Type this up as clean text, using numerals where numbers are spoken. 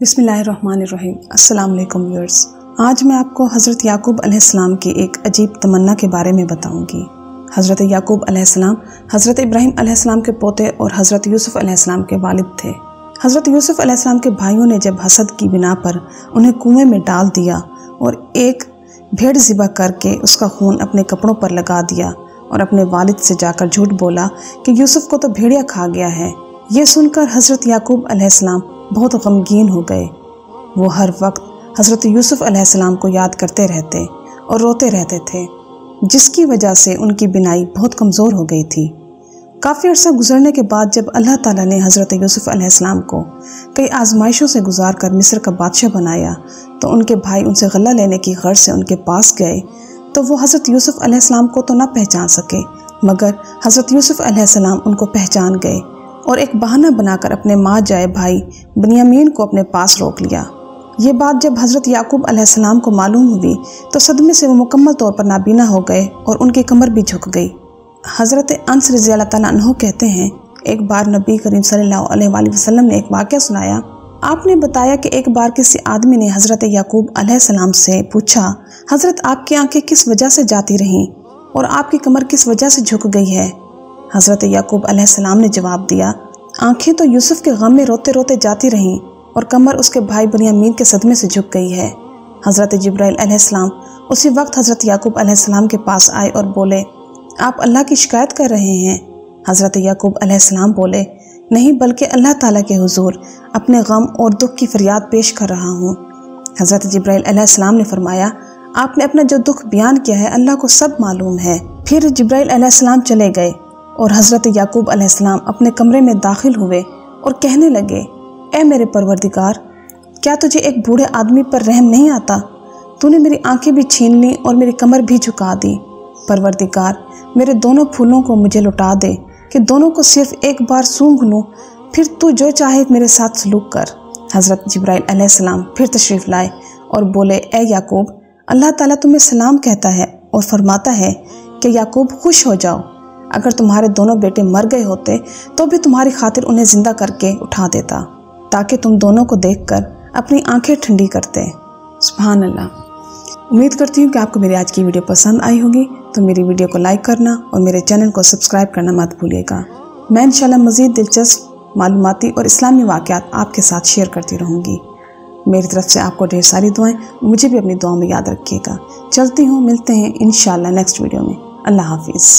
बिस्मिल्लाहिर्रहमानिर्रहीम। अस्सलाम वालेकुम व्यूअर्स। आज मैं आपको हज़रत याकूब अलैहिस्सलाम की एक अजीब तमन्ना के बारे में बताऊंगी। हज़रत याकूब अलैहिस्सलाम हज़रत इब्राहीम अलैहिस्सलाम के पोते और हज़रत यूसुफ अलैहिस्सलाम के वालिद थे। हज़रत यूसुफ अलैहिस्सलाम के भाइयों ने जब हसद की बिना पर उन्हें कुएं में डाल दिया और एक भेड़ ज़िबा करके उसका खून अपने कपड़ों पर लगा दिया और अपने वालिद से जाकर झूठ बोला कि यूसुफ को तो भेड़िया खा गया है। ये सुनकर हज़रत याकूब अलैहिस्सलाम बहुत गमगीन हो गए। वो हर वक्त हज़रत यूसुफ अलैहिस्सलाम को याद करते रहते और रोते रहते थे, जिसकी वजह से उनकी बिनाई बहुत कमज़ोर हो गई थी। काफ़ी अर्सा गुजरने के बाद जब अल्लाह ताला ने हज़रत यूसुफ अलैहिस्सलाम को कई आजमाइशों से गुजार कर मिस्र का बादशाह बनाया, तो उनके भाई उनसे गल्ला लेने की गर्ज से उनके पास गए। तो वो हज़रत यूसुफ अलैहिस्सलाम को तो ना पहचान सके, मगर हज़रत यूसुफ अलैहिस्सलाम उनको पहचान गए और एक बहाना बनाकर अपने माँ जाए भाई बिन्यामीन को अपने पास रोक लिया। ये बात जब हज़रत याकूब अलैहिस्सलाम को मालूम हुई तो सदमे से वो मुकम्मल तौर पर नाबीना हो गए और उनकी कमर भी झुक गई। हज़रत अनस रज़ियल्लाहु तआला अन्हु कहते हैं, एक बार नबी करीम सल्लल्लाहु अलैहि वसल्लम ने एक वाक़या सुनाया। आपने बताया कि एक बार किसी आदमी ने हज़रत याकूब अलैहिस्सलाम से पूछा, हज़रत आपकी आंखें किस वजह से जाती रहीं और आपकी कमर किस वजह से झुक गई है? हज़रत याकूब अलैहिस्सलाम ने जवाब दिया, आंखें तो यूसुफ के गम में रोते रोते जाती रहीं और कमर उसके भाई बिन्यामीन के सदमे से झुक गई है। हज़रत जिब्राइल अलैहिस्सलाम उसी वक्त हज़रत याकूब अलैहिस्सलाम के पास आए और बोले, आप अल्लाह की शिकायत कर रहे हैं? हज़रत याकूब अलैहिस्सलाम बोले, नहीं, बल्कि अल्लाह ताला के हुजूर अपने गम और दुख की फरियाद पेश कर रहा हूँ। हज़रत जिब्राइल अलैहिस्सलाम ने फरमाया, आपने अपना जो दुख बयान किया है अल्लाह को सब मालूम है। फिर जिब्राइल अलैहिस्सलाम चले गए और हज़रत याकूब अलैहिस्सलाम अपने कमरे में दाखिल हुए और कहने लगे, ए मेरे परवरदिगार, क्या तुझे एक बूढ़े आदमी पर रहम नहीं आता? तूने मेरी आंखें भी छीन ली और मेरी कमर भी झुका दी। परवरदिगार, मेरे दोनों फूलों को मुझे लौटा दे कि दोनों को सिर्फ एक बार सूंघ लूँ, फिर तू जो चाहे मेरे साथ सलूक कर। हज़रत जिब्राइल अलैहिस्सलाम फिर तशरीफ़ लाए और बोले, ए याकूब, अल्लाह ताला तुम्हें सलाम कहता है और फरमाता है कि याकूब खुश हो जाओ। अगर तुम्हारे दोनों बेटे मर गए होते तो भी तुम्हारी खातिर उन्हें ज़िंदा करके उठा देता, ताकि तुम दोनों को देखकर अपनी आंखें ठंडी करते। सुभान अल्लाह। उम्मीद करती हूँ कि आपको मेरी आज की वीडियो पसंद आई होगी, तो मेरी वीडियो को लाइक करना और मेरे चैनल को सब्सक्राइब करना मत भूलिएगा। मैं इंशाल्लाह मज़ीद दिलचस्प मालूमाती और इस्लामी वाक़यात आपके साथ शेयर करती रहूँगी। मेरी तरफ से आपको ढेर सारी दुआएं, मुझे भी अपनी दुआओं में याद रखिएगा। चलती हूँ, मिलते हैं इंशाल्लाह नेक्स्ट वीडियो में। अल्लाह हाफिज़।